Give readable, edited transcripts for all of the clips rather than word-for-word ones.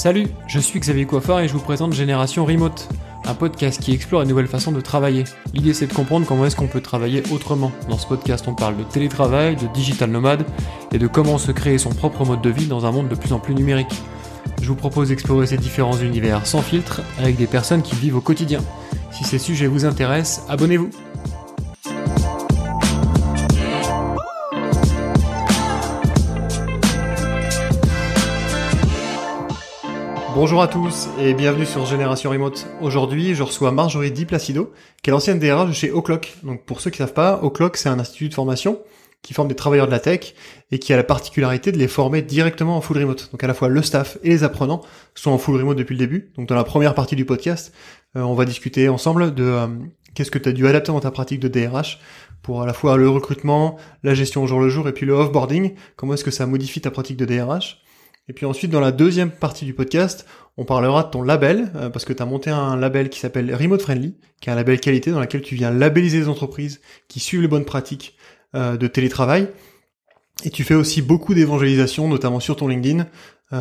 Salut, je suis Xavier Coiffard et je vous présente Génération Remote, un podcast qui explore une nouvelle façon de travailler. L'idée c'est de comprendre comment est-ce qu'on peut travailler autrement. Dans ce podcast on parle de télétravail, de digital nomade et de comment se créer son propre mode de vie dans un monde de plus en plus numérique. Je vous propose d'explorer ces différents univers sans filtre avec des personnes qui vivent au quotidien. Si ces sujets vous intéressent, abonnez-vous. Bonjour à tous et bienvenue sur Génération Remote. Aujourd'hui, je reçois Marjorie Di Placido, qui est l'ancienne DRH de chez O'Clock. Donc pour ceux qui ne savent pas, O'Clock c'est un institut de formation qui forme des travailleurs de la tech et qui a la particularité de les former directement en full remote. Donc à la fois le staff et les apprenants sont en full remote depuis le début. Donc dans la première partie du podcast, on va discuter ensemble de qu'est-ce que tu as dû adapter dans ta pratique de DRH pour à la fois le recrutement, la gestion au jour le jour et puis le offboarding. Comment est-ce que ça modifie ta pratique de DRH? Et puis ensuite, dans la deuxième partie du podcast, on parlera de ton label, parce que tu as monté un label qui s'appelle Remote Friendly, qui est un label qualité dans lequel tu viens labelliser les entreprises qui suivent les bonnes pratiques de télétravail. Et tu fais aussi beaucoup d'évangélisation, notamment sur ton LinkedIn,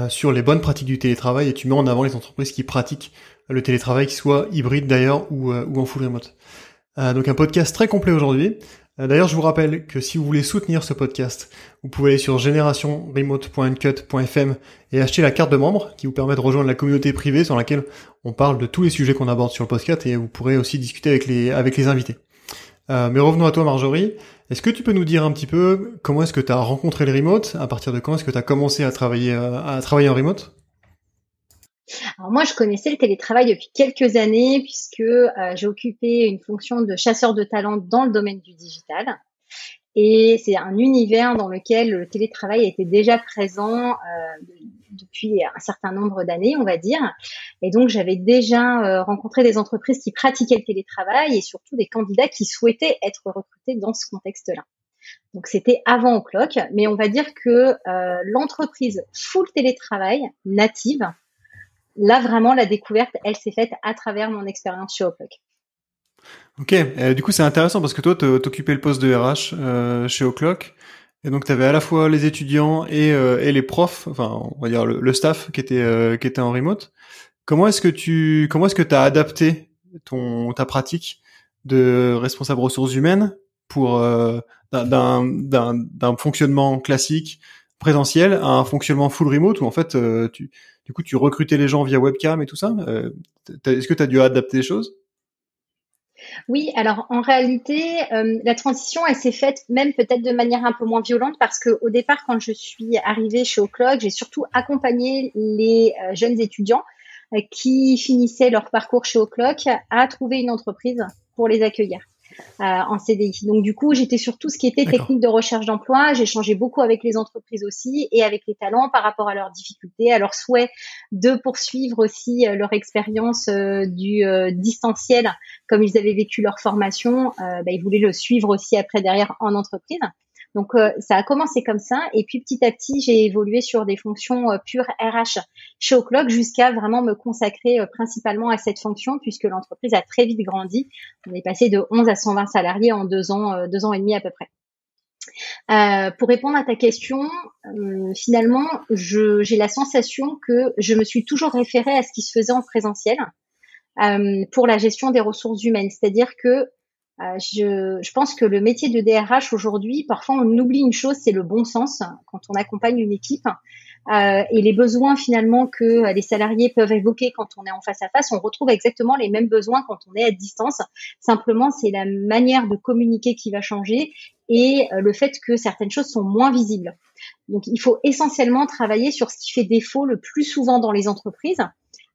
sur les bonnes pratiques du télétravail, et tu mets en avant les entreprises qui pratiquent le télétravail, qui soit hybride d'ailleurs ou en full remote. Donc un podcast très complet aujourd'hui. D'ailleurs, je vous rappelle que si vous voulez soutenir ce podcast, vous pouvez aller sur generationremote.uncut.fm et acheter la carte de membre qui vous permet de rejoindre la communauté privée sur laquelle on parle de tous les sujets qu'on aborde sur le podcast et vous pourrez aussi discuter avec les invités. Mais revenons à toi, Marjorie. Est-ce que tu peux nous dire un petit peu comment est-ce que tu as rencontré le remote? À partir de quand est-ce que tu as commencé à travailler en remote? Alors moi, je connaissais le télétravail depuis quelques années puisque j'ai occupé une fonction de chasseur de talent dans le domaine du digital. Et c'est un univers dans lequel le télétravail était déjà présent depuis un certain nombre d'années, on va dire. Et donc, j'avais déjà rencontré des entreprises qui pratiquaient le télétravail et surtout des candidats qui souhaitaient être recrutés dans ce contexte-là. Donc, c'était avant O'Clock, mais on va dire que l'entreprise full télétravail native, là, vraiment, la découverte, elle s'est faite à travers mon expérience chez O'Clock. Ok, du coup c'est intéressant parce que toi t'occupais le poste de RH chez O'Clock et donc t'avais à la fois les étudiants et les profs, enfin on va dire le staff qui était en remote. Comment est-ce que t'as adapté ta pratique de responsable ressources humaines pour d'un fonctionnement classique présentiel à un fonctionnement full remote où en fait tu recrutais les gens via webcam et tout ça? Est-ce que t'as dû adapter les choses? Oui, alors en réalité, la transition, elle s'est faite même peut-être de manière un peu moins violente parce que au départ, quand je suis arrivée chez O'Clock, j'ai surtout accompagné les jeunes étudiants qui finissaient leur parcours chez O'Clock à trouver une entreprise pour les accueillir en CDI. Donc du coup, j'étais sur tout ce qui était technique de recherche d'emploi. J'échangeais beaucoup avec les entreprises aussi et avec les talents par rapport à leurs difficultés, à leurs souhaits de poursuivre aussi leur expérience du distanciel, comme ils avaient vécu leur formation. Ils voulaient le suivre aussi après derrière en entreprise. Donc ça a commencé comme ça et puis petit à petit j'ai évolué sur des fonctions pures RH chez O'Clock jusqu'à vraiment me consacrer principalement à cette fonction puisque l'entreprise a très vite grandi. On est passé de 11 à 120 salariés en 2 ans et demi à peu près. Pour répondre à ta question, finalement j'ai la sensation que je me suis toujours référée à ce qui se faisait en présentiel pour la gestion des ressources humaines, c'est-à-dire que je pense que le métier de DRH aujourd'hui, parfois on oublie une chose, c'est le bon sens quand on accompagne une équipe et les besoins finalement que les salariés peuvent évoquer quand on est en face à face, on retrouve exactement les mêmes besoins quand on est à distance. Simplement, c'est la manière de communiquer qui va changer et le fait que certaines choses sont moins visibles. Donc, il faut essentiellement travailler sur ce qui fait défaut le plus souvent dans les entreprises.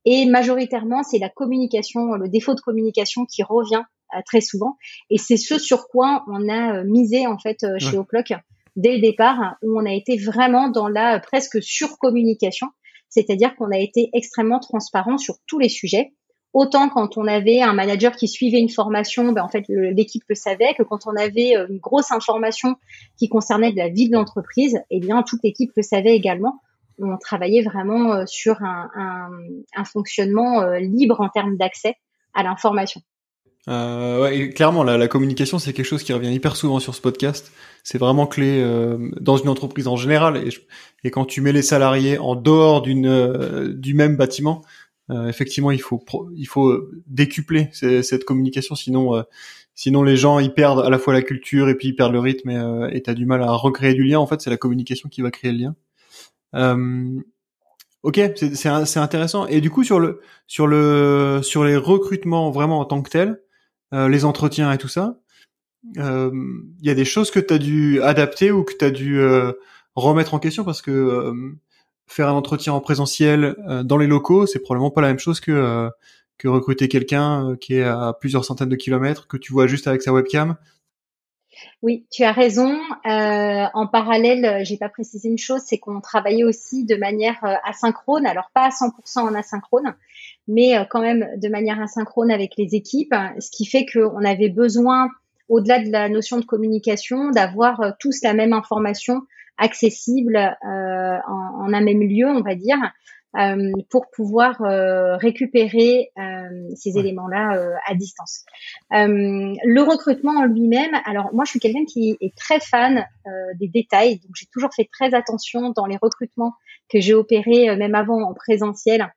Et majoritairement, c'est la communication, le défaut de communication qui revient très souvent. Et c'est ce sur quoi on a misé en fait chez O'Clock dès le départ, où on a été vraiment dans la presque surcommunication, c'est-à-dire qu'on a été extrêmement transparent sur tous les sujets. Autant quand on avait un manager qui suivait une formation, en fait l'équipe le savait, que quand on avait une grosse information qui concernait de la vie de l'entreprise, eh bien toute l'équipe le savait également. On travaillait vraiment sur un fonctionnement libre en termes d'accès à l'information. Ouais, et clairement, la communication, c'est quelque chose qui revient hyper souvent sur ce podcast. C'est vraiment clé dans une entreprise en général. Et quand tu mets les salariés en dehors du même bâtiment, effectivement, il faut décupler cette communication. Sinon les gens ils perdent à la fois la culture et puis ils perdent le rythme et t'as du mal à recréer du lien. En fait, c'est la communication qui va créer le lien. Euh, Ok, c'est intéressant. Et du coup sur les recrutements vraiment en tant que tels, les entretiens et tout ça, il y a des choses que tu as dû adapter ou que tu as dû remettre en question parce que faire un entretien en présentiel dans les locaux, c'est probablement pas la même chose que recruter quelqu'un qui est à plusieurs centaines de kilomètres que tu vois juste avec sa webcam. Oui, tu as raison. En parallèle, j'ai pas précisé une chose, c'est qu'on travaillait aussi de manière asynchrone, alors pas à 100% en asynchrone, mais quand même de manière asynchrone avec les équipes, ce qui fait qu'on avait besoin, au-delà de la notion de communication, d'avoir tous la même information accessible en un même lieu, on va dire, pour pouvoir récupérer ces Ouais. éléments-là à distance. Le recrutement en lui-même, alors moi je suis quelqu'un qui est très fan des détails, donc j'ai toujours fait très attention dans les recrutements que j'ai opérés, même avant en présentiel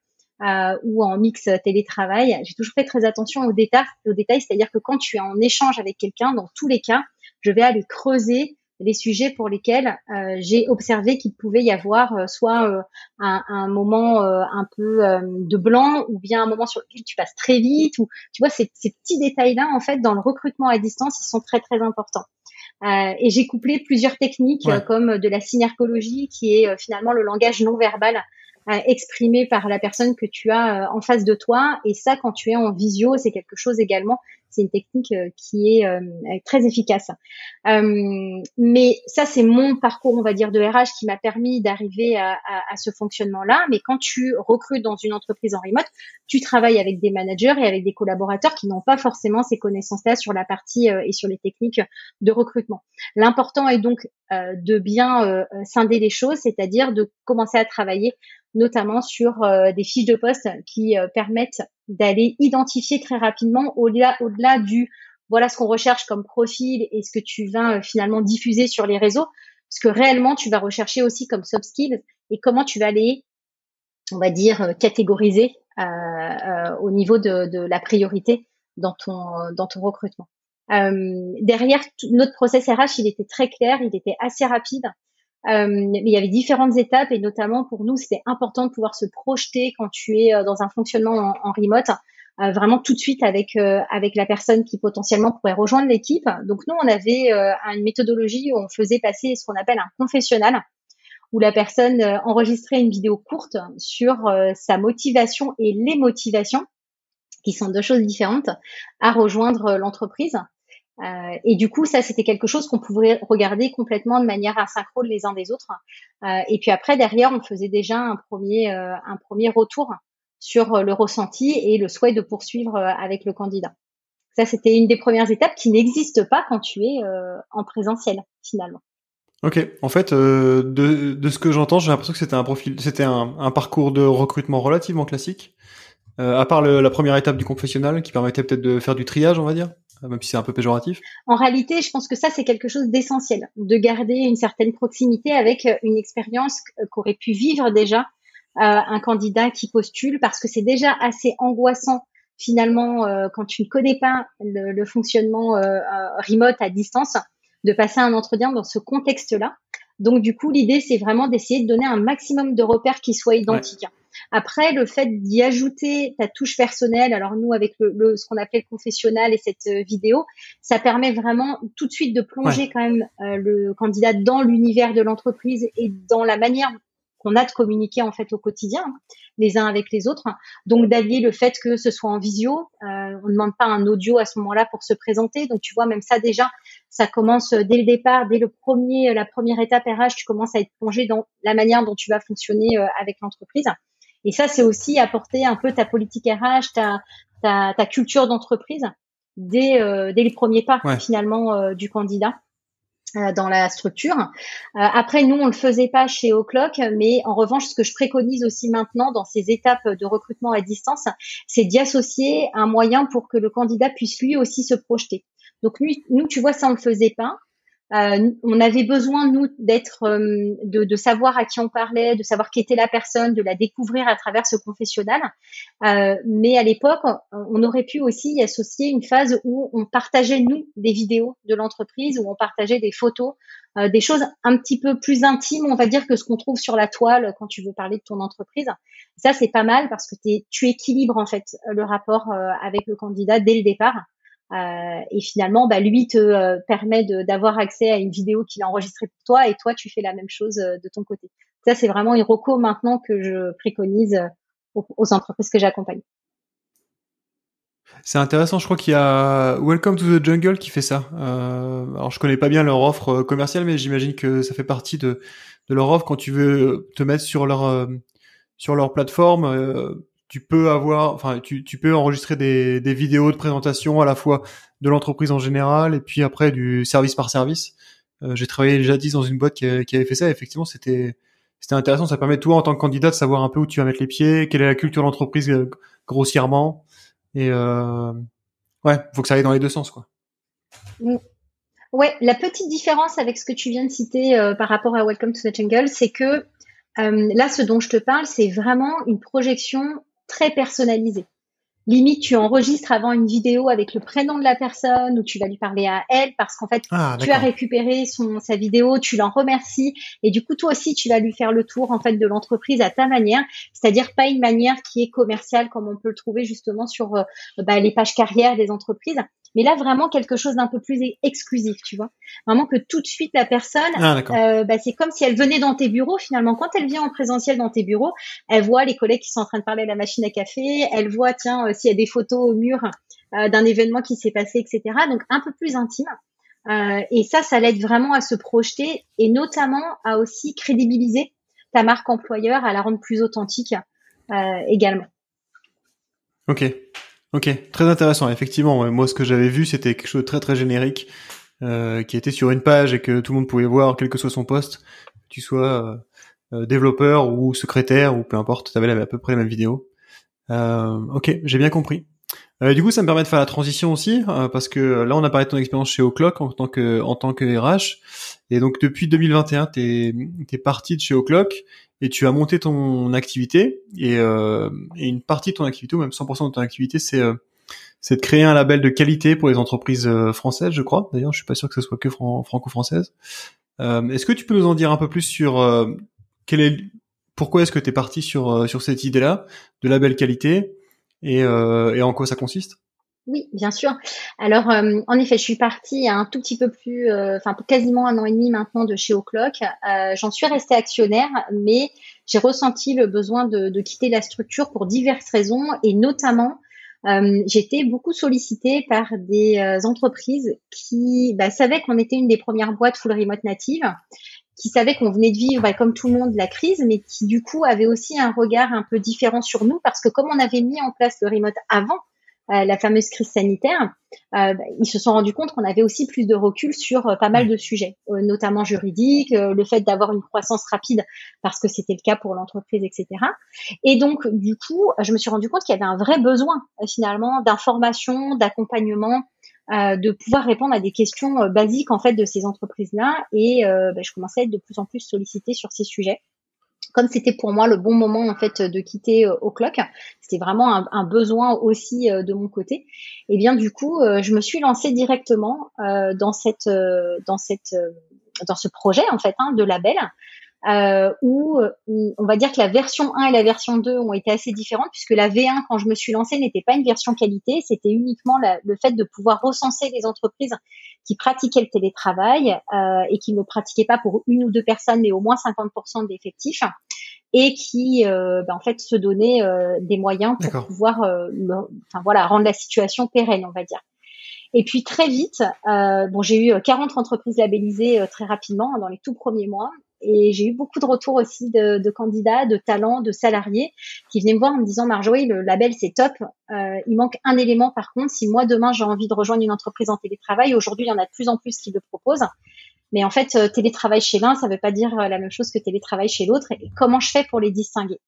ou en mix télétravail. J'ai toujours fait très attention aux détails, c'est-à-dire que quand tu es en échange avec quelqu'un, dans tous les cas, je vais aller creuser les sujets pour lesquels j'ai observé qu'il pouvait y avoir soit un moment un peu de blanc ou bien un moment sur lequel tu passes très vite ou tu vois ces petits détails là en fait dans le recrutement à distance ils sont très très importants. Et j'ai couplé plusieurs techniques Ouais. comme de la synergologie qui est finalement le langage non verbal exprimé par la personne que tu as en face de toi. Et ça, quand tu es en visio, c'est quelque chose également, c'est une technique qui est très efficace. Mais ça, c'est mon parcours, on va dire, de RH qui m'a permis d'arriver à ce fonctionnement-là. Mais quand tu recrutes dans une entreprise en remote, tu travailles avec des managers et avec des collaborateurs qui n'ont pas forcément ces connaissances-là sur la partie et sur les techniques de recrutement. L'important est donc de bien scinder les choses, c'est-à-dire de commencer à travailler notamment sur des fiches de poste qui permettent d'aller identifier très rapidement au-delà du voilà ce qu'on recherche comme profil et ce que tu vas finalement diffuser sur les réseaux, ce que réellement tu vas rechercher aussi comme soft skills et comment tu vas les, on va dire, catégoriser au niveau de la priorité dans ton recrutement. Derrière, notre process RH, il était très clair, il était assez rapide. Mais il y avait différentes étapes et notamment pour nous, c'était important de pouvoir se projeter quand tu es dans un fonctionnement en remote, vraiment tout de suite avec la personne qui potentiellement pourrait rejoindre l'équipe. Donc nous, on avait une méthodologie où on faisait passer ce qu'on appelle un confessionnal, où la personne enregistrait une vidéo courte sur sa motivation et les motivations, qui sont deux choses différentes, à rejoindre l'entreprise. Et du coup, ça, c'était quelque chose qu'on pouvait regarder complètement de manière asynchrone les uns des autres. Et puis après, derrière, on faisait déjà un premier retour sur le ressenti et le souhait de poursuivre avec le candidat. Ça, c'était une des premières étapes qui n'existe pas quand tu es en présentiel, finalement. Ok. En fait, de ce que j'entends, j'ai l'impression que c'était un parcours de recrutement relativement classique. À part la première étape du confessionnal qui permettait peut-être de faire du triage, on va dire, même si c'est un peu péjoratif. En réalité, je pense que ça, c'est quelque chose d'essentiel, de garder une certaine proximité avec une expérience qu'aurait pu vivre déjà un candidat qui postule, parce que c'est déjà assez angoissant finalement quand tu ne connais pas le fonctionnement remote à distance, de passer un entretien dans ce contexte-là. Donc du coup, l'idée, c'est vraiment d'essayer de donner un maximum de repères qui soient Ouais. identiques. Après, le fait d'y ajouter ta touche personnelle, alors nous, avec ce qu'on appelait le confessionnal et cette vidéo, ça permet vraiment tout de suite de Ouais. plonger quand même le candidat dans l'univers de l'entreprise et dans la manière qu'on a de communiquer en fait au quotidien, les uns avec les autres. Donc d'allier le fait que ce soit en visio, on ne demande pas un audio à ce moment-là pour se présenter. Donc tu vois, même ça déjà, ça commence dès le départ, dès la première étape RH, tu commences à être plongé dans la manière dont tu vas fonctionner avec l'entreprise. Et ça, c'est aussi apporter un peu ta politique RH, ta culture d'entreprise dès les premiers pas Ouais. finalement du candidat. dans la structure. Après, nous, on le faisait pas chez O'Clock, mais en revanche, ce que je préconise aussi maintenant dans ces étapes de recrutement à distance, c'est d'y associer un moyen pour que le candidat puisse lui aussi se projeter. Donc nous, tu vois, ça on le faisait pas. On avait besoin, nous, de savoir à qui on parlait, de savoir qui était la personne, de la découvrir à travers ce confessionnal. Mais à l'époque, on aurait pu aussi y associer une phase où on partageait, nous, des vidéos de l'entreprise, où on partageait des photos, des choses un petit peu plus intimes, on va dire, que ce qu'on trouve sur la toile quand tu veux parler de ton entreprise. Ça, c'est pas mal parce que tu équilibres, en fait, le rapport avec le candidat dès le départ. Et finalement, lui te permet d'avoir accès à une vidéo qu'il a enregistrée pour toi, et toi, tu fais la même chose de ton côté. Ça, c'est vraiment une reco maintenant que je préconise aux entreprises que j'accompagne. C'est intéressant, je crois qu'il y a Welcome to the Jungle qui fait ça. Alors je connais pas bien leur offre commerciale, mais j'imagine que ça fait partie de leur offre quand tu veux te mettre sur leur plateforme. Tu peux avoir, enfin tu peux enregistrer des vidéos de présentation à la fois de l'entreprise en général et puis après du service par service. J'ai travaillé jadis dans une boîte qui avait fait ça. Et effectivement, c'était intéressant. Ça permet toi en tant que candidat de savoir un peu où tu vas mettre les pieds, quelle est la culture de l'entreprise grossièrement. Et ouais, faut que ça aille dans les deux sens, quoi. Mm. Ouais, la petite différence avec ce que tu viens de citer par rapport à Welcome to the Jungle, c'est que là, ce dont je te parle, c'est vraiment une projection très personnalisée. Limite, tu enregistres avant une vidéo avec le prénom de la personne où tu vas lui parler à elle parce qu'en fait, Ah, tu as d'accord. récupéré sa vidéo, tu l'en remercies et du coup, toi aussi, tu vas lui faire le tour en fait de l'entreprise à ta manière, c'est-à-dire pas une manière qui est commerciale comme on peut le trouver justement sur les pages carrières des entreprises, mais là vraiment quelque chose d'un peu plus exclusif, tu vois. Vraiment que tout de suite la personne, Ah, d'accord. c'est comme si elle venait dans tes bureaux finalement. Quand elle vient en présentiel dans tes bureaux, elle voit les collègues qui sont en train de parler à la machine à café, elle voit, tiens, s'il y a des photos au mur d'un événement qui s'est passé, etc. Donc un peu plus intime. Et ça l'aide vraiment à se projeter et notamment à aussi crédibiliser ta marque employeur, à la rendre plus authentique également. Ok. Ok. Très intéressant. Effectivement, ouais. Moi, ce que j'avais vu, c'était quelque chose de très très générique, qui était sur une page et que tout le monde pouvait voir, quel que soit son poste, que tu sois développeur ou secrétaire ou peu importe, t'avais à peu près la même vidéo. Ok, j'ai bien compris. Du coup, ça me permet de faire la transition aussi, parce que là, on a parlé de ton expérience chez O'Clock en tant que RH, et donc depuis 2021, t'es parti de chez O'Clock et tu as monté ton activité, et une partie de ton activité, ou même 100% de ton activité, c'est de créer un label de qualité pour les entreprises françaises, je crois. D'ailleurs, je suis pas sûr que ce soit que franco-française. Est-ce que tu peux nous en dire un peu plus sur quel est, pourquoi est-ce que t'es parti sur cette idée-là de label qualité? Et en quoi ça consiste? Oui, bien sûr. Alors, en effet, je suis partie il y a un tout petit peu plus, quasiment un an et demi maintenant de chez O'Clock. J'en suis restée actionnaire, mais j'ai ressenti le besoin de quitter la structure pour diverses raisons, et notamment, j'ai été beaucoup sollicitée par des entreprises qui savaient qu'on était une des premières boîtes full remote native, qui savaient qu'on venait de vivre, comme tout le monde, la crise, mais qui du coup avaient aussi un regard un peu différent sur nous, parce que comme on avait mis en place le remote avant la fameuse crise sanitaire, ils se sont rendus compte qu'on avait aussi plus de recul sur pas mal Ouais. de sujets, notamment juridiques, le fait d'avoir une croissance rapide parce que c'était le cas pour l'entreprise, etc. Et donc, du coup, je me suis rendu compte qu'il y avait un vrai besoin finalement d'information, d'accompagnement, de pouvoir répondre à des questions basiques en fait de ces entreprises-là. Et je commençais à être de plus en plus sollicitée sur ces sujets. Comme c'était pour moi le bon moment en fait de quitter O'Clock, c'était vraiment un besoin aussi de mon côté. Et bien du coup, je me suis lancée directement dans ce projet en fait de label, où on va dire que la version 1 et la version 2 ont été assez différentes, puisque la V1, quand je me suis lancée, n'était pas une version qualité, c'était uniquement le fait de pouvoir recenser les entreprises qui pratiquaient le télétravail et qui ne le pratiquaient pas pour une ou deux personnes, mais au moins 50% d'effectifs, et qui en fait se donnaient des moyens pour D'accord. pouvoir rendre la situation pérenne, on va dire. Et puis très vite, j'ai eu 40 entreprises labellisées très rapidement dans les tout premiers mois. Et j'ai eu beaucoup de retours aussi de candidats, de talents, de salariés qui venaient me voir en me disant: Marjorie, le label c'est top. Il manque un élément par contre. Si moi demain j'ai envie de rejoindre une entreprise en télétravail, aujourd'hui il y en a de plus en plus qui le proposent. Mais en fait, télétravail chez l'un, ça veut pas dire la même chose que télétravail chez l'autre. Et comment je fais pour les distinguer?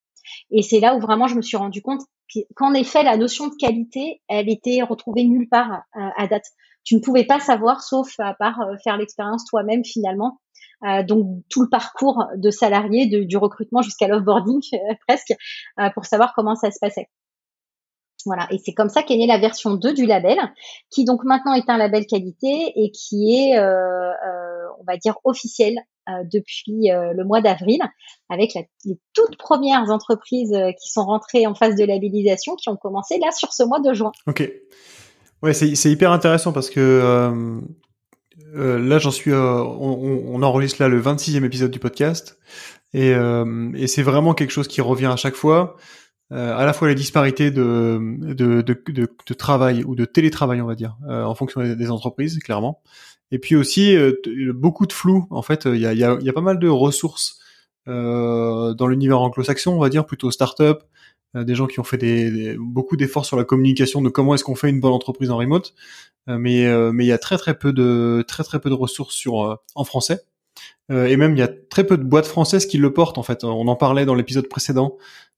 Et c'est là où vraiment je me suis rendu compte qu'en effet, la notion de qualité, elle était retrouvée nulle part à date. Tu ne pouvais pas savoir, sauf à part faire l'expérience toi-même finalement. Donc tout le parcours de salarié, du recrutement jusqu'à l'offboarding presque, pour savoir comment ça se passait. Voilà, et c'est comme ça qu'est née la version 2 du label, qui donc maintenant est un label qualité et qui est, on va dire, officiel depuis le mois d'avril, avec les toutes premières entreprises qui sont rentrées en phase de labellisation, qui ont commencé là sur ce mois de juin. Ok. Ouais, c'est hyper intéressant parce que là, on enregistre là le 26e épisode du podcast et c'est vraiment quelque chose qui revient à chaque fois. À la fois les disparités de travail ou de télétravail, on va dire, en fonction des entreprises, clairement. Et puis aussi beaucoup de flou. En fait, il y a pas mal de ressources dans l'univers anglo-saxon, on va dire, plutôt start-up, des gens qui ont fait beaucoup d'efforts sur la communication de comment est-ce qu'on fait une bonne entreprise en remote. Mais il y a très peu de ressources en français. Et même il y a très peu de boîtes françaises qui le portent en fait. On en parlait dans l'épisode précédent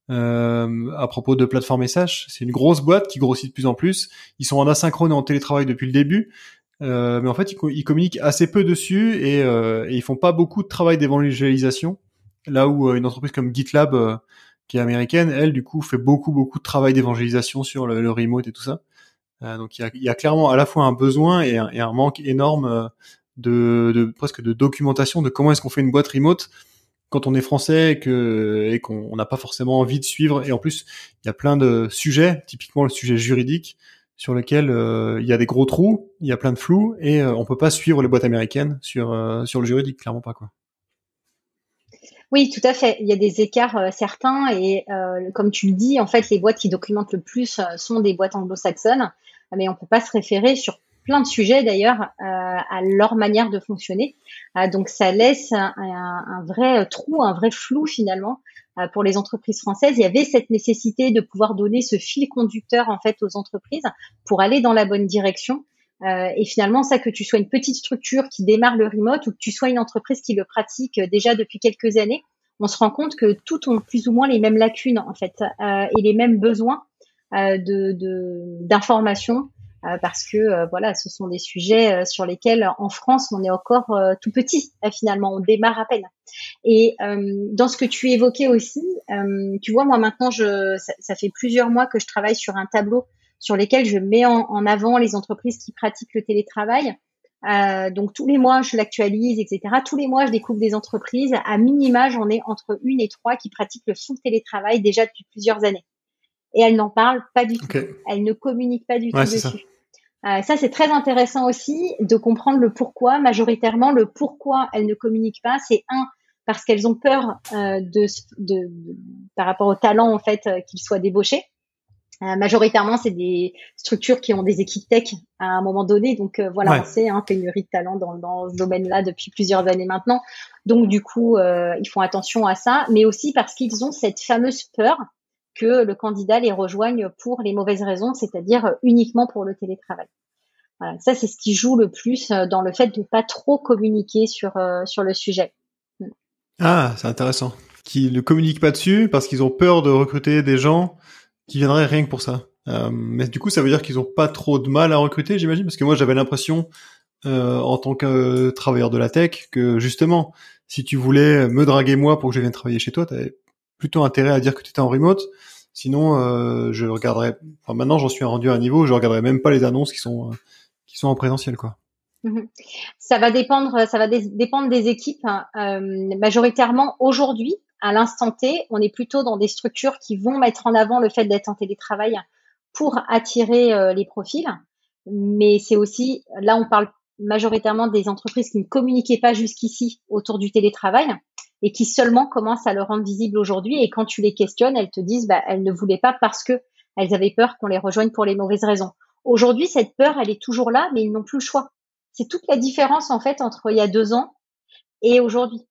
à propos de Plateforme SH. C'est une grosse boîte qui grossit de plus en plus. Ils sont en asynchrone et en télétravail depuis le début, mais en fait ils communiquent assez peu dessus et ils font pas beaucoup de travail d'évangélisation. Là où une entreprise comme GitLab, qui est américaine, elle du coup fait beaucoup de travail d'évangélisation sur le remote et tout ça. Donc il y a clairement à la fois un besoin et un manque énorme de presque de documentation de comment est-ce qu'on fait une boîte remote quand on est français et qu'on n'a pas forcément envie de suivre. Et en plus, il y a plein de sujets, typiquement le sujet juridique, sur lequel il y a des gros trous, il y a plein de flous et on peut pas suivre les boîtes américaines sur le juridique, clairement pas quoi. Oui, tout à fait. Il y a des écarts certains et comme tu le dis, en fait, les boîtes qui documentent le plus sont des boîtes anglo-saxonnes, mais on peut pas se référer sur plein de sujets d'ailleurs à leur manière de fonctionner. Donc ça laisse un vrai trou, un vrai flou finalement pour les entreprises françaises. Il y avait cette nécessité de pouvoir donner ce fil conducteur en fait aux entreprises pour aller dans la bonne direction. Et finalement, ça, que tu sois une petite structure qui démarre le remote ou que tu sois une entreprise qui le pratique déjà depuis quelques années, on se rend compte que toutes ont plus ou moins les mêmes lacunes en fait et les mêmes besoins d'information parce que voilà, ce sont des sujets sur lesquels en France on est encore tout petit finalement, on démarre à peine. Et dans ce que tu évoquais aussi, tu vois, moi maintenant, ça fait plusieurs mois que je travaille sur un tableau sur lesquels je mets en avant les entreprises qui pratiquent le télétravail. Donc tous les mois, je l'actualise, etc. Tous les mois, je découvre des entreprises. À minima, j'en ai entre 1 et 3 qui pratiquent le full télétravail déjà depuis plusieurs années. Et elles n'en parlent pas du tout. Okay. Elles ne communiquent pas du tout dessus. Ça. Ça, c'est très intéressant aussi de comprendre le pourquoi. Majoritairement, le pourquoi elles ne communiquent pas, c'est parce qu'elles ont peur par rapport au talent en fait qu'ils soient débauchés. Majoritairement, c'est des structures qui ont des équipes tech à un moment donné. Donc voilà, ouais. On sait, pénurie de talent dans ce domaine-là depuis plusieurs années maintenant. Donc du coup, ils font attention à ça, mais aussi parce qu'ils ont cette fameuse peur que le candidat les rejoigne pour les mauvaises raisons, c'est-à-dire uniquement pour le télétravail. Voilà, ça, c'est ce qui joue le plus dans le fait de pas trop communiquer sur le sujet. Ah, c'est intéressant. Qui ne communiquent pas dessus parce qu'ils ont peur de recruter des gens qui viendraient rien que pour ça. Mais du coup, ça veut dire qu'ils ont pas trop de mal à recruter, j'imagine, parce que moi, j'avais l'impression, en tant que travailleur de la tech, que justement, si tu voulais me draguer moi pour que je vienne travailler chez toi, t'avais plutôt intérêt à dire que tu étais en remote. Sinon, je regarderais. Enfin, maintenant, j'en suis rendu à un niveau où je regarderais même pas les annonces qui sont en présentiel, quoi. Ça va dépendre des équipes. Majoritairement, aujourd'hui, à l'instant T, on est plutôt dans des structures qui vont mettre en avant le fait d'être en télétravail pour attirer les profils. Mais c'est aussi, là, on parle majoritairement des entreprises qui ne communiquaient pas jusqu'ici autour du télétravail et qui seulement commencent à le rendre visible aujourd'hui. Et quand tu les questionnes, elles te disent, elles ne voulaient pas parce que elles avaient peur qu'on les rejoigne pour les mauvaises raisons. Aujourd'hui, cette peur, elle est toujours là, mais ils n'ont plus le choix. C'est toute la différence, en fait, entre il y a 2 ans et aujourd'hui.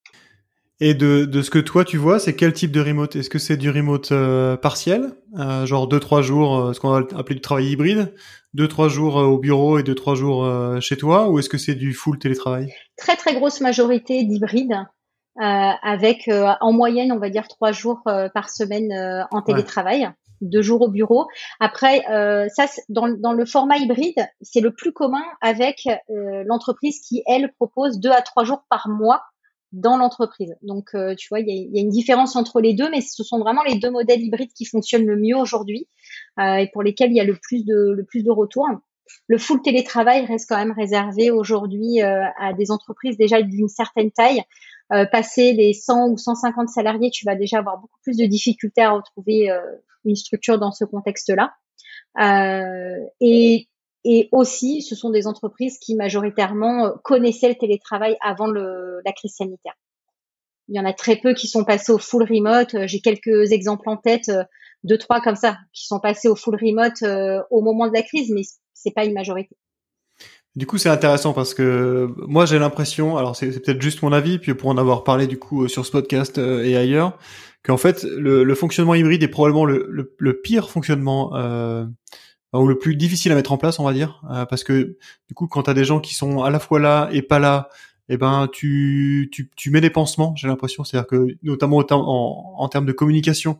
Et de ce que toi tu vois, c'est quel type de remote? Est-ce que c'est du remote partiel, genre 2-3 jours, ce qu'on va appeler du travail hybride, 2-3 jours au bureau et 2-3 jours chez toi, ou est-ce que c'est du full télétravail? Très très grosse majorité d'hybrides, avec en moyenne, on va dire 3 jours par semaine en Ouais, télétravail, 2 jours au bureau. Après, ça, dans le format hybride, c'est le plus commun avec l'entreprise qui, elle, propose 2 à 3 jours par mois dans l'entreprise. Donc, tu vois, il y a une différence entre les deux, mais ce sont vraiment les deux modèles hybrides qui fonctionnent le mieux aujourd'hui et pour lesquels il y a le plus de retours. Le full télétravail reste quand même réservé aujourd'hui à des entreprises déjà d'une certaine taille. Passer les 100 ou 150 salariés, tu vas déjà avoir beaucoup plus de difficultés à retrouver une structure dans ce contexte-là. Et aussi, ce sont des entreprises qui majoritairement connaissaient le télétravail avant la crise sanitaire. Il y en a très peu qui sont passés au full remote. J'ai quelques exemples en tête, deux, trois comme ça, qui sont passés au full remote au moment de la crise, mais c'est pas une majorité. du coup c'est intéressant parce que moi j'ai l'impression, alors c'est peut-être juste mon avis, puis pour en avoir parlé du coup sur ce podcast et ailleurs, qu'en fait le fonctionnement hybride est probablement le pire fonctionnement ou le plus difficile à mettre en place, on va dire, parce que du coup, quand t'as des gens qui sont à la fois là et pas là, eh ben tu mets des pansements. J'ai l'impression, c'est-à-dire que notamment en termes de communication,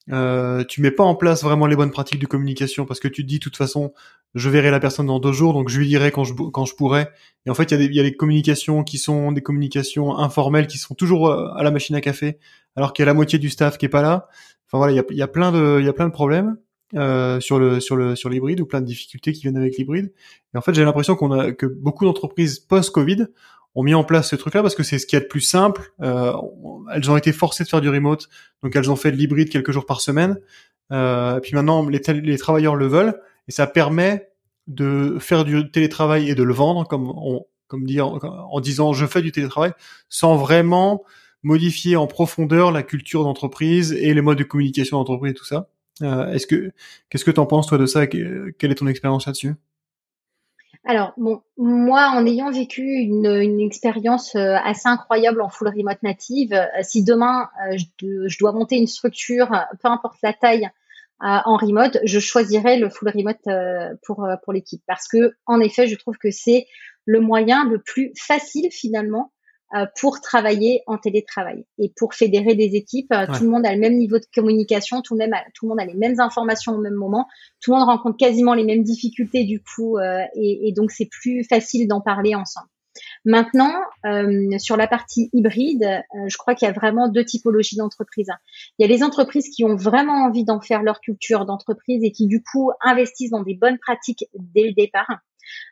tu mets pas en place vraiment les bonnes pratiques de communication parce que tu te dis de toute façon, je verrai la personne dans 2 jours, donc je lui dirai quand je pourrai. Et en fait, il y a des communications qui sont des communications informelles qui sont toujours à la machine à café, alors qu'il y a la moitié du staff qui est pas là. Enfin voilà, il y a plein de problèmes sur l'hybride ou plein de difficultés qui viennent avec l'hybride. Et en fait, j'ai l'impression que beaucoup d'entreprises post-Covid ont mis en place ce truc-là parce que c'est ce qu'il y a de plus simple. Elles ont été forcées de faire du remote, donc elles ont fait de l'hybride quelques jours par semaine. Et puis maintenant, les travailleurs le veulent et ça permet de faire du télétravail et de le vendre comme dire en disant je fais du télétravail sans vraiment modifier en profondeur la culture d'entreprise et les modes de communication d'entreprise et tout ça. Qu'est-ce que t'en penses toi de ça? Quelle est ton expérience là-dessus? Alors, bon, moi, en ayant vécu une expérience assez incroyable en full remote native, si demain je dois monter une structure, peu importe la taille, en remote, je choisirais le full remote pour l'équipe parce que, en effet, je trouve que c'est le moyen le plus facile finalement pour travailler en télétravail et pour fédérer des équipes. Tout Ouais. le monde a le même niveau de communication, tout le monde a les mêmes informations au même moment, tout le monde rencontre quasiment les mêmes difficultés du coup, et donc c'est plus facile d'en parler ensemble. Maintenant, sur la partie hybride, je crois qu'il y a vraiment deux typologies d'entreprises. Il y a les entreprises qui ont vraiment envie d'en faire leur culture d'entreprise et qui du coup investissent dans des bonnes pratiques dès le départ.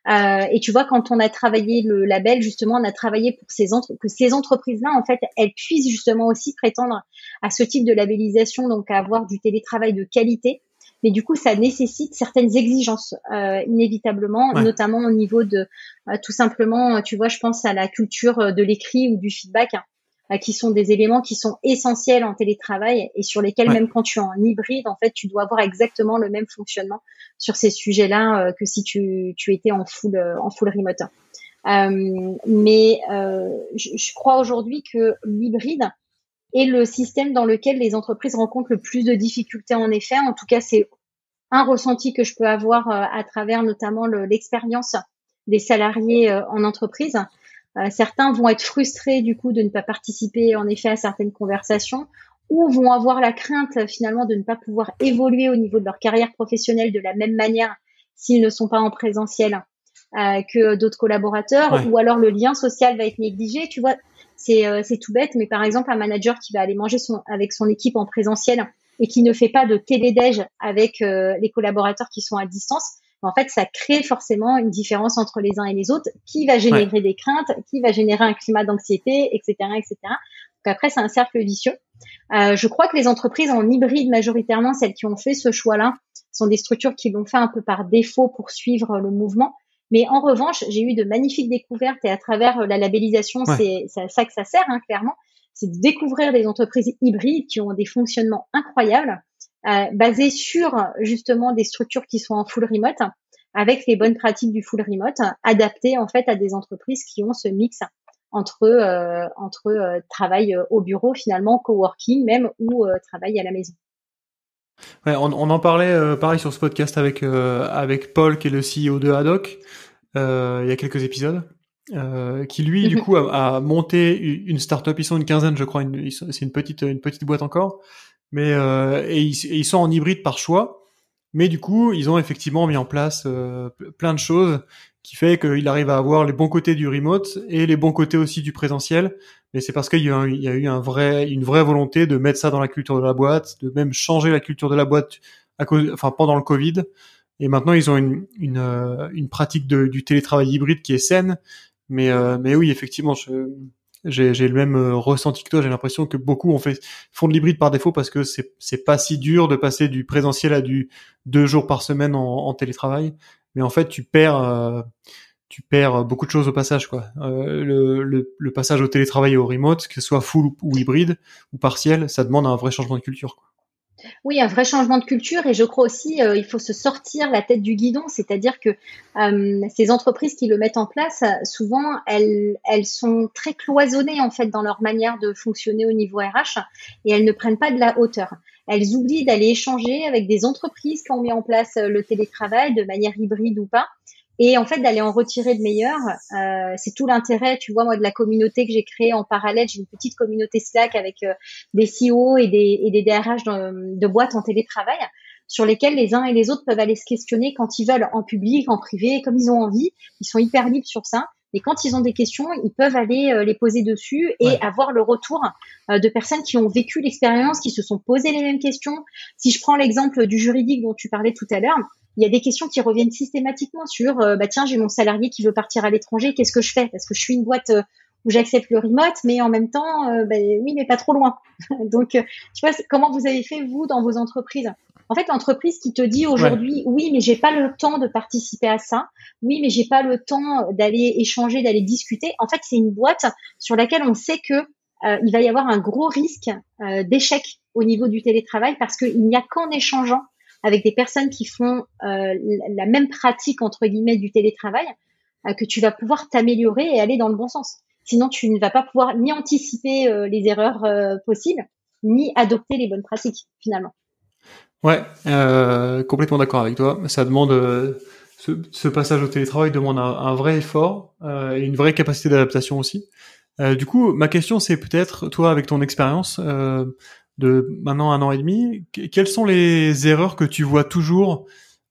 Et tu vois, quand on a travaillé le label, justement, on a travaillé pour que ces entreprises-là, en fait, elles puissent justement aussi prétendre à ce type de labellisation, donc à avoir du télétravail de qualité. Mais du coup, ça nécessite certaines exigences, inévitablement, Ouais. notamment au niveau de, tout simplement, tu vois, je pense à la culture de l'écrit ou du feedback, hein, qui sont des éléments qui sont essentiels en télétravail et sur lesquels, Ouais. même quand tu es en hybride, en fait, tu dois avoir exactement le même fonctionnement sur ces sujets-là que si tu étais en full remote. Mais je crois aujourd'hui que l'hybride est le système dans lequel les entreprises rencontrent le plus de difficultés en effet. En tout cas, c'est un ressenti que je peux avoir à travers notamment l'expérience des salariés en entreprise. Certains vont être frustrés du coup de ne pas participer en effet à certaines conversations ou vont avoir la crainte finalement de ne pas pouvoir évoluer au niveau de leur carrière professionnelle de la même manière s'ils ne sont pas en présentiel que d'autres collaborateurs, Ouais. ou alors le lien social va être négligé. Tu vois, c'est tout bête, mais par exemple un manager qui va aller manger avec son équipe en présentiel et qui ne fait pas de télédéj avec les collaborateurs qui sont à distance, en fait, ça crée forcément une différence entre les uns et les autres qui va Ouais. générer des craintes, qui va générer un climat d'anxiété, etc., etc. Donc après, c'est un cercle vicieux. Je crois que les entreprises en hybride, majoritairement, celles qui ont fait ce choix-là, sont des structures qui l'ont fait un peu par défaut pour suivre le mouvement. Mais en revanche, j'ai eu de magnifiques découvertes et à travers la labellisation, Ouais. c'est ça que ça sert, hein, clairement. C'est de découvrir des entreprises hybrides qui ont des fonctionnements incroyables, basés sur justement des structures qui sont en full remote, avec les bonnes pratiques du full remote, adaptées en fait à des entreprises qui ont ce mix entre travail au bureau finalement, coworking même, ou travail à la maison. Ouais, on en parlait pareil sur ce podcast avec Paul qui est le CEO de Haddock il y a quelques épisodes. Qui lui du coup a monté une startup. Ils sont une quinzaine, je crois. C'est une petite boîte encore, mais et ils sont en hybride par choix. Mais du coup, ils ont effectivement mis en place plein de choses qui fait qu'il arrive à avoir les bons côtés du remote et les bons côtés aussi du présentiel. Mais c'est parce il y a eu une vraie volonté de mettre ça dans la culture de la boîte, de même changer la culture de la boîte pendant le Covid. Et maintenant, ils ont une pratique du télétravail hybride qui est saine. Mais oui, effectivement, j'ai le même ressenti que toi. J'ai l'impression que beaucoup font de l'hybride par défaut parce que c'est pas si dur de passer du présentiel à du 2 jours par semaine en télétravail. Mais en fait, tu perds beaucoup de choses au passage, quoi. Le passage au télétravail et au remote, que ce soit full ou hybride ou partiel, ça demande un vrai changement de culture, quoi. Oui, un vrai changement de culture, et je crois aussi il faut se sortir la tête du guidon, c'est-à-dire que ces entreprises qui le mettent en place, souvent elles sont très cloisonnées en fait dans leur manière de fonctionner au niveau RH, et elles ne prennent pas de la hauteur. Elles oublient d'aller échanger avec des entreprises qui ont mis en place le télétravail de manière hybride ou pas. Et en fait, d'aller en retirer le meilleur, c'est tout l'intérêt, tu vois, moi, de la communauté que j'ai créée en parallèle. J'ai une petite communauté Slack avec des CEO et des DRH de boîtes en télétravail, sur lesquels les uns et les autres peuvent aller se questionner quand ils veulent, en public, en privé, comme ils ont envie. Ils sont hyper libres sur ça. Et quand ils ont des questions, ils peuvent aller les poser dessus et avoir le retour de personnes qui ont vécu l'expérience, qui se sont posées les mêmes questions. Si je prends l'exemple du juridique dont tu parlais tout à l'heure, il y a des questions qui reviennent systématiquement sur tiens, j'ai mon salarié qui veut partir à l'étranger, qu'est-ce que je fais? Parce que je suis une boîte où j'accepte le remote, mais en même temps, oui, mais pas trop loin. Donc, tu vois, comment vous avez fait, vous, dans vos entreprises? En fait, l'entreprise qui te dit aujourd'hui, oui, mais j'ai pas le temps de participer à ça. Oui, mais j'ai pas le temps d'aller échanger, d'aller discuter. En fait, c'est une boîte sur laquelle on sait que il va y avoir un gros risque d'échec au niveau du télétravail, parce qu'il n'y a qu'en échangeant avec des personnes qui font la même pratique entre guillemets du télétravail que tu vas pouvoir t'améliorer et aller dans le bon sens. Sinon, tu ne vas pas pouvoir ni anticiper les erreurs possibles, ni adopter les bonnes pratiques finalement. Ouais, complètement d'accord avec toi. Ça demande ce passage au télétravail demande un vrai effort et une vraie capacité d'adaptation aussi. Du coup, ma question c'est peut-être toi avec ton expérience de maintenant 1 an et demi, quelles sont les erreurs que tu vois toujours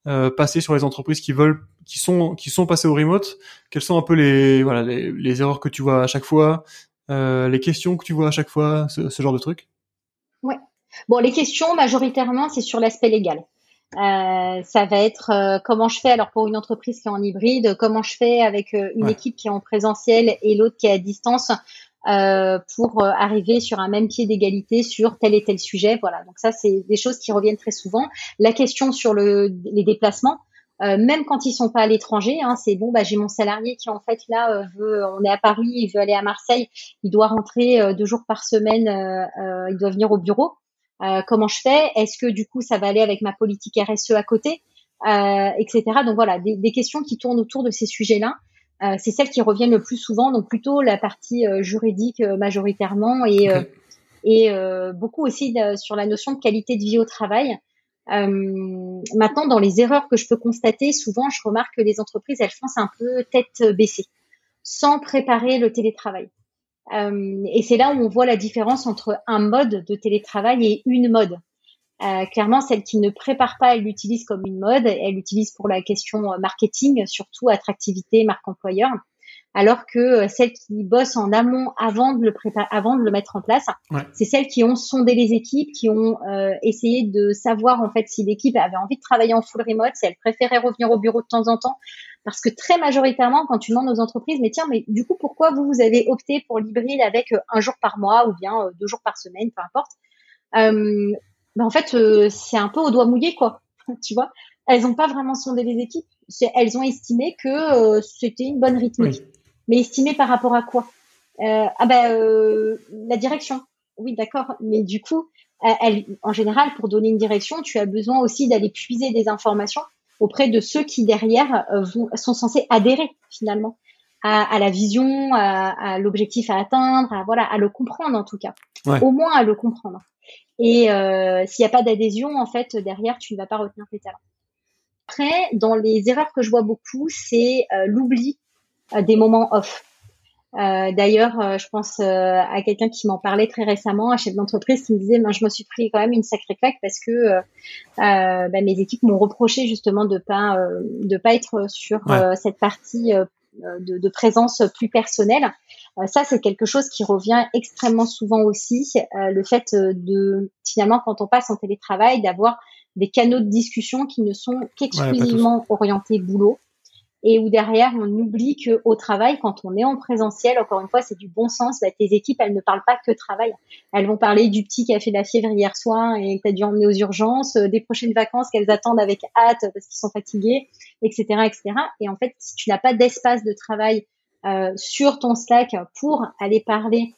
passer sur les entreprises qui sont passées au remote? Quelles sont un peu les erreurs que tu vois à chaque fois, les questions que tu vois à chaque fois, ce genre de trucs? Ouais. Bon, les questions majoritairement c'est sur l'aspect légal. Ça va être comment je fais alors pour une entreprise qui est en hybride, comment je fais avec une équipe qui est en présentiel et l'autre qui est à distance pour arriver sur un même pied d'égalité sur tel et tel sujet. Voilà, donc ça c'est des choses qui reviennent très souvent. La question sur les déplacements, même quand ils sont pas à l'étranger, hein, c'est bon, j'ai mon salarié qui en fait là on est à Paris, il veut aller à Marseille, il doit rentrer 2 jours par semaine, il doit venir au bureau. Comment je fais? Est-ce que du coup ça va aller avec ma politique RSE à côté, etc. Donc voilà, des questions qui tournent autour de ces sujets-là. C'est celles qui reviennent le plus souvent, donc plutôt la partie juridique majoritairement et beaucoup aussi sur la notion de qualité de vie au travail. Maintenant, dans les erreurs que je peux constater, souvent je remarque que les entreprises elles foncent un peu tête baissée, sans préparer le télétravail. Et c'est là où on voit la différence entre un mode de télétravail et une mode. Clairement, celle qui ne prépare pas, elle l'utilise comme une mode, elle l'utilise pour la question marketing, surtout attractivité, marque employeur, alors que celles qui bossent en amont avant de le mettre en place, c'est celles qui ont sondé les équipes, qui ont essayé de savoir en fait si l'équipe avait envie de travailler en full remote, si elle préférait revenir au bureau de temps en temps. Parce que très majoritairement, quand tu demandes aux entreprises, mais tiens, mais du coup, pourquoi vous avez opté pour l'hybride avec 1 jour par mois ou bien 2 jours par semaine, peu importe. En fait, c'est un peu au doigt mouillé, quoi. Tu vois, elles n'ont pas vraiment sondé les équipes. Elles ont estimé que c'était une bonne rythmique. Oui. Mais estimé par rapport à quoi? La direction. Oui, d'accord. Mais du coup, en général, pour donner une direction, tu as besoin aussi d'aller puiser des informations auprès de ceux qui derrière sont censés adhérer finalement. à la vision, à l'objectif à atteindre, à le comprendre en tout cas. Ouais. Au moins à le comprendre. Et s'il n'y a pas d'adhésion, en fait, derrière, tu ne vas pas retenir tes talents. Après, dans les erreurs que je vois beaucoup, c'est l'oubli des moments off. D'ailleurs, je pense à quelqu'un qui m'en parlait très récemment, un chef d'entreprise qui me disait, je me suis pris quand même une sacrée claque parce que mes équipes m'ont reproché justement de pas être sur cette partie de présence plus personnelle. Ça, c'est quelque chose qui revient extrêmement souvent aussi, le fait de finalement, quand on passe en télétravail, d'avoir des canaux de discussion qui ne sont qu'exclusivement orientés boulot. Et où derrière, on oublie qu'au travail, quand on est en présentiel, encore une fois, c'est du bon sens. Tes équipes, elles ne parlent pas que travail. Elles vont parler du petit qui a fait de la fièvre hier soir et que tu as dû emmener aux urgences, des prochaines vacances qu'elles attendent avec hâte parce qu'ils sont fatigués, etc., etc. Et en fait, si tu n'as pas d'espace de travail sur ton Slack pour aller parler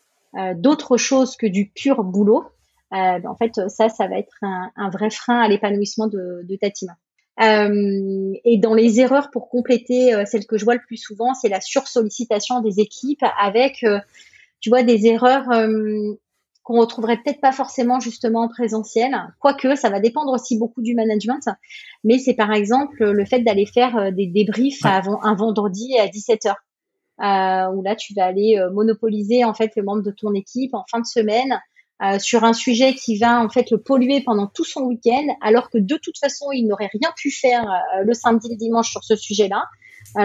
d'autre chose que du pur boulot, en fait, ça va être un vrai frein à l'épanouissement de ta team. Et dans les erreurs, pour compléter celle que je vois le plus souvent, c'est la sursollicitation des équipes avec, tu vois, des erreurs qu'on retrouverait peut-être pas forcément justement en présentiel, quoique ça va dépendre aussi beaucoup du management, mais c'est par exemple le fait d'aller faire des débriefs un vendredi à 17h, où là tu vas aller monopoliser en fait le membre de ton équipe en fin de semaine, sur un sujet qui va en fait le polluer pendant tout son week-end, alors que de toute façon il n'aurait rien pu faire le samedi, le dimanche sur ce sujet-là.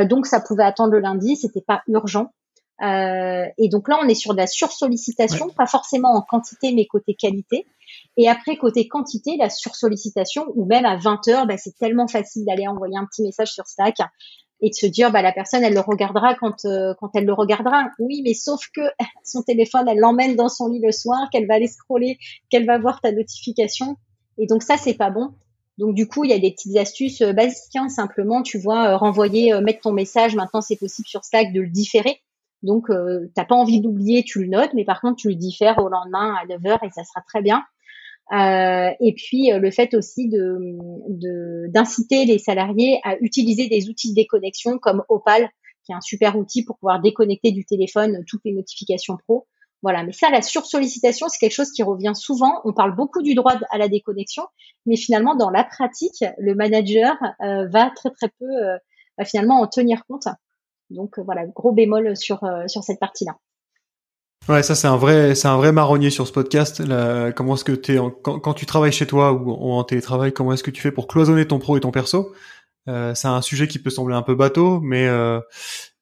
Donc ça pouvait attendre le lundi, c'était pas urgent. Et donc là on est sur de la sursollicitation, pas forcément en quantité mais côté qualité. Et après côté quantité, la sursollicitation, ou même à 20h, c'est tellement facile d'aller envoyer un petit message sur Slack et de se dire la personne elle le regardera quand elle le regardera. Oui, mais sauf que son téléphone elle l'emmène dans son lit le soir, qu'elle va aller scroller, qu'elle va voir ta notification, et donc ça c'est pas bon. Donc du coup il y a des petites astuces basiques, simplement tu vois, renvoyer, mettre ton message, maintenant c'est possible sur Slack de le différer. Donc t'as pas envie d'oublier, tu le notes, mais par contre tu le diffères au lendemain à 9h et ça sera très bien. Et puis le fait aussi d'inciter les salariés à utiliser des outils de déconnexion comme Opal, qui est un super outil pour pouvoir déconnecter du téléphone toutes les notifications pro. Voilà, mais ça, la sursollicitation, c'est quelque chose qui revient souvent. On parle beaucoup du droit à la déconnexion, mais finalement, dans la pratique, le manager va très très peu finalement en tenir compte. Donc voilà, gros bémol sur cette partie-là. Ouais, ça c'est un vrai marronnier sur ce podcast. Comment est-ce que quand tu travailles chez toi ou en télétravail, comment est-ce que tu fais pour cloisonner ton pro et ton perso? C'est un sujet qui peut sembler un peu bateau, mais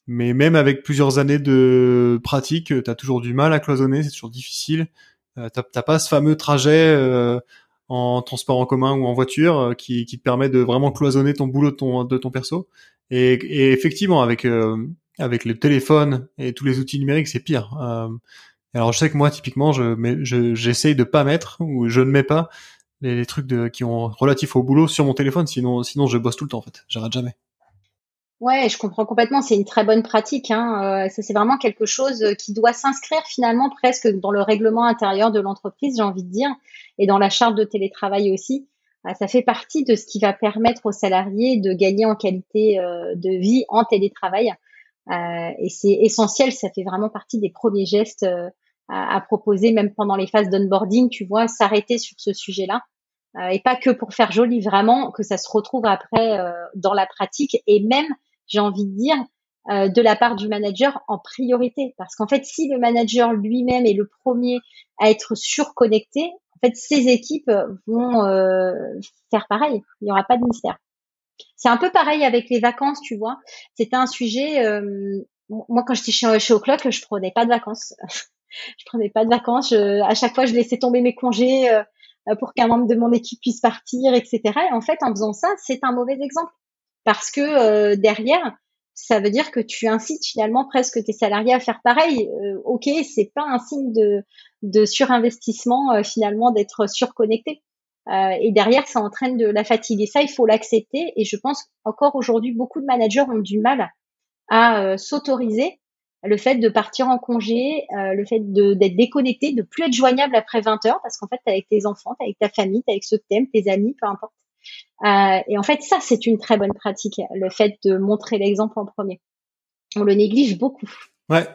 même avec plusieurs années de pratique, t'as toujours du mal à cloisonner, c'est toujours difficile. T'as pas ce fameux trajet en transport en commun ou en voiture qui te permet de vraiment cloisonner ton boulot de ton perso. Et effectivement, avec le téléphone et tous les outils numériques, c'est pire. Alors je sais que moi, typiquement, j'essaye de pas mettre ou je ne mets pas les trucs qui ont relatif au boulot sur mon téléphone, sinon je bosse tout le temps en fait. J'arrête jamais. Ouais, je comprends complètement. C'est une très bonne pratique, hein. Ça, c'est vraiment quelque chose qui doit s'inscrire finalement presque dans le règlement intérieur de l'entreprise, j'ai envie de dire, et dans la charte de télétravail aussi. Ça fait partie de ce qui va permettre aux salariés de gagner en qualité de vie en télétravail. Et c'est essentiel. Ça fait vraiment partie des premiers gestes à proposer, même pendant les phases d'onboarding, tu vois, s'arrêter sur ce sujet-là. Et pas que pour faire joli, vraiment que ça se retrouve après dans la pratique, et même, j'ai envie de dire, de la part du manager en priorité. Parce qu'en fait, si le manager lui-même est le premier à être surconnecté, en fait, ses équipes vont faire pareil. Il n'y aura pas de mystère. C'est un peu pareil avec les vacances, tu vois. C'était un sujet. Moi, quand j'étais chez O'Clock, je prenais pas de vacances. Je prenais pas de vacances. À chaque fois, je laissais tomber mes congés pour qu'un membre de mon équipe puisse partir, etc. Et en fait, en faisant ça, c'est un mauvais exemple parce que derrière, ça veut dire que tu incites finalement presque tes salariés à faire pareil. Ok, c'est pas un signe de surinvestissement finalement d'être surconnecté. Et derrière, ça entraîne de la fatigue. Et ça, il faut l'accepter. Et je pense qu'encore aujourd'hui, beaucoup de managers ont du mal à s'autoriser le fait de partir en congé, le fait d'être déconnecté, de plus être joignable après 20h, parce qu'en fait, t'es avec tes enfants, t'es avec ta famille, t'es avec ceux que t'aimes, tes amis, peu importe. Et en fait, ça, c'est une très bonne pratique, le fait de montrer l'exemple en premier. On le néglige beaucoup. Ouais.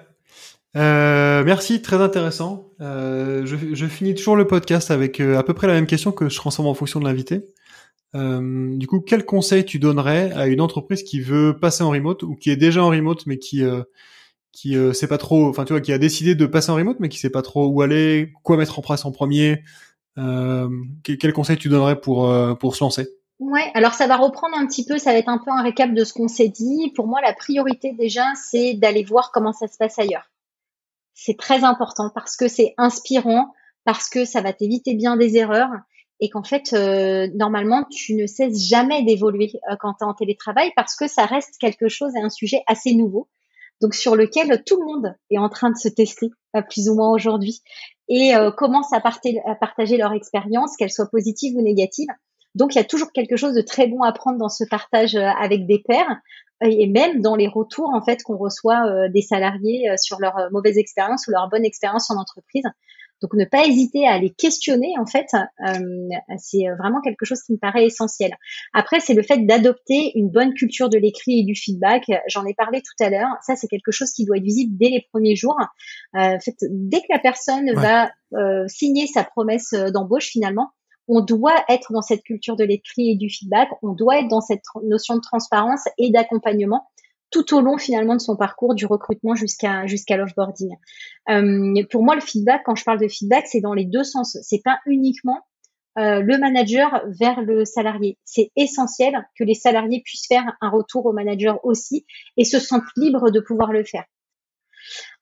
Merci, très intéressant. Je finis toujours le podcast avec à peu près la même question que je transforme en fonction de l'invité. Du coup, quel conseil tu donnerais à une entreprise qui veut passer en remote ou qui est déjà en remote mais qui sait pas trop, enfin tu vois, qui a décidé de passer en remote mais qui sait pas trop où aller, quoi mettre en place en premier. Quel conseil tu donnerais pour se lancer? Ouais, alors ça va reprendre un petit peu, ça va être un peu un récap de ce qu'on s'est dit. Pour moi, la priorité déjà, c'est d'aller voir comment ça se passe ailleurs. C'est très important parce que c'est inspirant, parce que ça va t'éviter bien des erreurs et qu'en fait, normalement, tu ne cesses jamais d'évoluer quand tu es en télétravail parce que ça reste quelque chose et un sujet assez nouveau, donc sur lequel tout le monde est en train de se tester, plus ou moins aujourd'hui, et commence à partager leur expérience, qu'elle soit positive ou négative. Donc, il y a toujours quelque chose de très bon à prendre dans ce partage avec des pairs et même dans les retours en fait qu'on reçoit des salariés sur leur mauvaise expérience ou leur bonne expérience en entreprise. Donc, ne pas hésiter à les questionner en fait, c'est vraiment quelque chose qui me paraît essentiel. Après, c'est le fait d'adopter une bonne culture de l'écrit et du feedback. J'en ai parlé tout à l'heure. Ça, c'est quelque chose qui doit être visible dès les premiers jours. En fait, dès que la personne va signer sa promesse d'embauche finalement, on doit être dans cette culture de l'écrit et du feedback, on doit être dans cette notion de transparence et d'accompagnement tout au long finalement de son parcours du recrutement jusqu'à l'offboarding. Pour moi, le feedback, quand je parle de feedback, c'est dans les deux sens. C'est pas uniquement le manager vers le salarié. C'est essentiel que les salariés puissent faire un retour au manager aussi et se sentent libres de pouvoir le faire.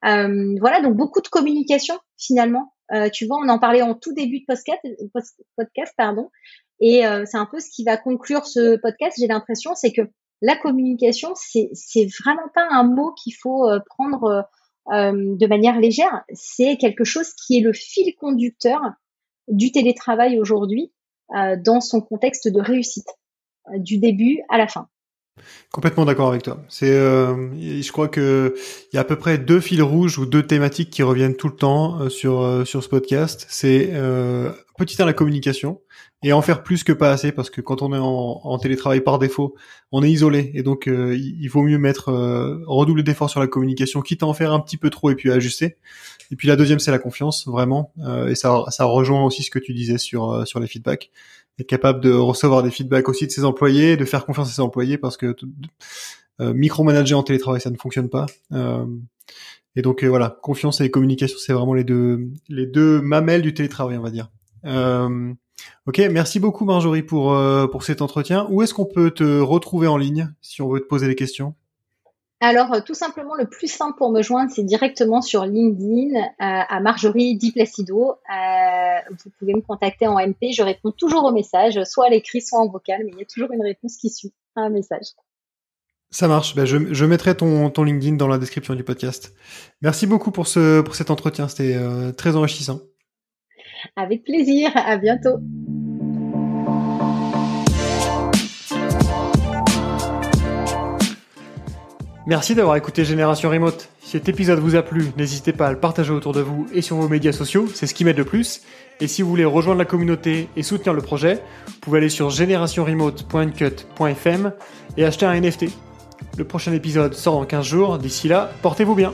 Voilà, donc beaucoup de communication finalement. Tu vois, on en parlait en tout début de podcast, pardon. Et c'est un peu ce qui va conclure ce podcast. J'ai l'impression, c'est que la communication, c'est vraiment pas un mot qu'il faut prendre de manière légère. C'est quelque chose qui est le fil conducteur du télétravail aujourd'hui dans son contexte de réussite, du début à la fin. Complètement d'accord avec toi. Je crois que il y a à peu près 2 fils rouges ou 2 thématiques qui reviennent tout le temps sur ce podcast. C'est petit 1 la communication et en faire plus que pas assez parce que quand on est en télétravail par défaut, on est isolé et donc il vaut mieux redoubler d'efforts sur la communication, quitte à en faire un petit peu trop et puis ajuster. Et puis la deuxième, c'est la confiance vraiment et ça rejoint aussi ce que tu disais sur les feedbacks. Être capable de recevoir des feedbacks aussi de ses employés, de faire confiance à ses employés parce que micromanager en télétravail, ça ne fonctionne pas. Et donc voilà, confiance et communication, c'est vraiment les deux mamelles du télétravail, on va dire. Ok, merci beaucoup Marjorie pour cet entretien. Où est-ce qu'on peut te retrouver en ligne si on veut te poser des questions? Alors, tout simplement, le plus simple pour me joindre, c'est directement sur LinkedIn à Marjorie Di Placido. Vous pouvez me contacter en MP. Je réponds toujours aux messages, soit à l'écrit, soit en vocal, mais il y a toujours une réponse qui suit à un message. Ça marche. Ben, je mettrai ton LinkedIn dans la description du podcast. Merci beaucoup pour cet entretien. C'était très enrichissant. Avec plaisir. À bientôt. Merci d'avoir écouté Génération Remote. Si cet épisode vous a plu, n'hésitez pas à le partager autour de vous et sur vos médias sociaux, c'est ce qui m'aide le plus. Et si vous voulez rejoindre la communauté et soutenir le projet, vous pouvez aller sur generationremote.uncut.fm et acheter un NFT. Le prochain épisode sort dans 15 jours. D'ici là, portez-vous bien.